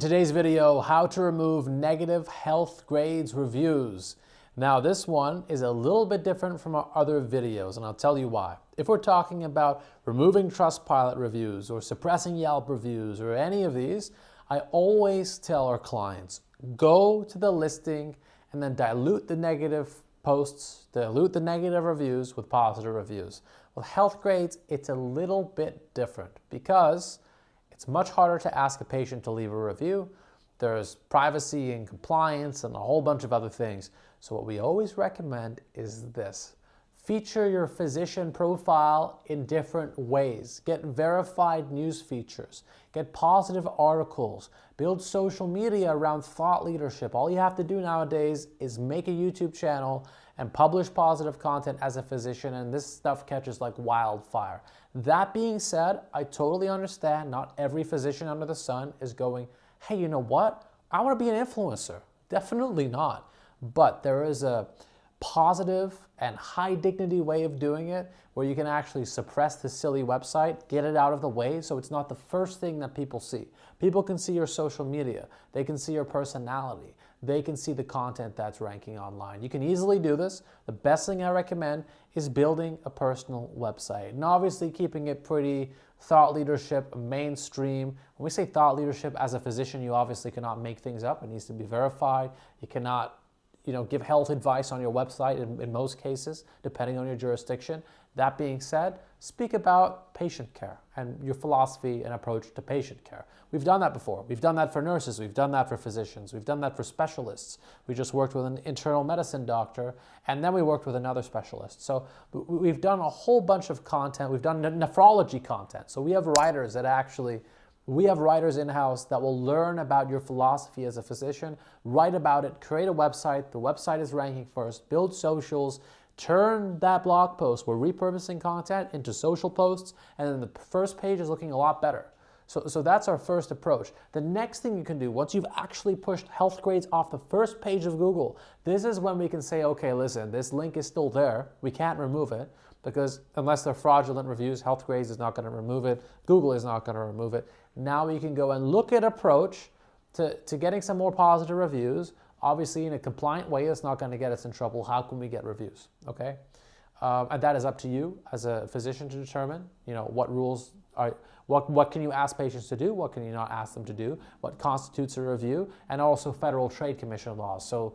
In today's video, how to remove negative health grades reviews. Now this one is a little bit different from our other videos, and I'll tell you why. If we're talking about removing Trustpilot reviews or suppressing Yelp reviews or any of these, I always tell our clients, go to the listing and then dilute the negative posts, dilute the negative reviews with positive reviews. With health grades, it's a little bit different because it's much harder to ask a patient to leave a review. There's privacy and compliance and a whole bunch of other things. So what we always recommend is this. Feature your physician profile in different ways. Get verified news features. Get positive articles. Build social media around thought leadership. All you have to do nowadays is make a YouTube channel and publish positive content as a physician, and this stuff catches like wildfire. That being said, I totally understand not every physician under the sun is going, hey, you know what? I want to be an influencer. Definitely not. But there is a positive and high dignity way of doing it where you can actually suppress the silly website, get it out of the way so it's not the first thing that people see. People can see your social media. They can see your personality. They can see the content that's ranking online. You can easily do this. The best thing I recommend is building a personal website and obviously keeping it pretty thought leadership, mainstream. When we say thought leadership, as a physician, you obviously cannot make things up. It needs to be verified. You cannot give health advice on your website in most cases, depending on your jurisdiction. That being said, speak about patient care and your philosophy and approach to patient care. We've done that before. We've done that for nurses. We've done that for physicians. We've done that for specialists. We just worked with an internal medicine doctor, and then we worked with another specialist. So we've done a whole bunch of content. We've done nephrology content. So we have writers in-house that will learn about your philosophy as a physician, write about it, create a website. The website is ranking first, build socials, turn that blog post. We're repurposing content into social posts, and then the first page is looking a lot better. So that's our first approach. The next thing you can do, once you've actually pushed health grades off the first page of Google, this is when we can say, okay, listen, this link is still there. We can't remove it because unless they're fraudulent reviews, health grades is not going to remove it. Google is not going to remove it. Now we can go and look at approach to getting some more positive reviews. Obviously, in a compliant way, it's not going to get us in trouble. How can we get reviews? Okay, and that is up to you as a physician to determine. What rules are. What can you ask patients to do? What can you not ask them to do? What constitutes a review? And also Federal Trade Commission laws. So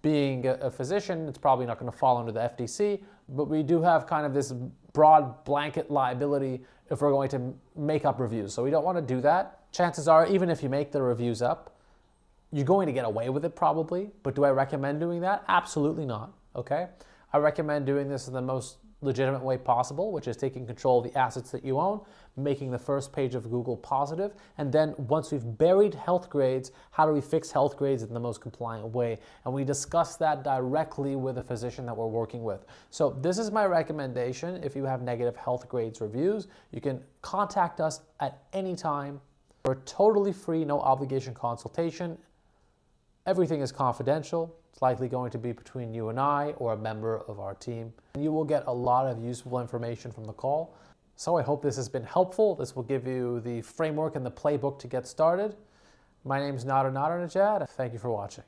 being a physician, it's probably not going to fall under the FTC, but we do have kind of this broad blanket liability if we're going to make up reviews. So we don't want to do that. Chances are, even if you make the reviews up, you're going to get away with it probably. But do I recommend doing that? Absolutely not. Okay? I recommend doing this in the most legitimate way possible, which is taking control of the assets that you own, making the first page of Google positive, and then once we've buried health grades, how do we fix health grades in the most compliant way? And we discuss that directly with a physician that we're working with. So this is my recommendation. If you have negative health grades reviews, you can contact us at any time for a totally free, no obligation consultation. Everything is confidential. It's likely going to be between you and I or a member of our team. You will get a lot of useful information from the call. So I hope this has been helpful. This will give you the framework and the playbook to get started. My name is Nadernejad. Thank you for watching.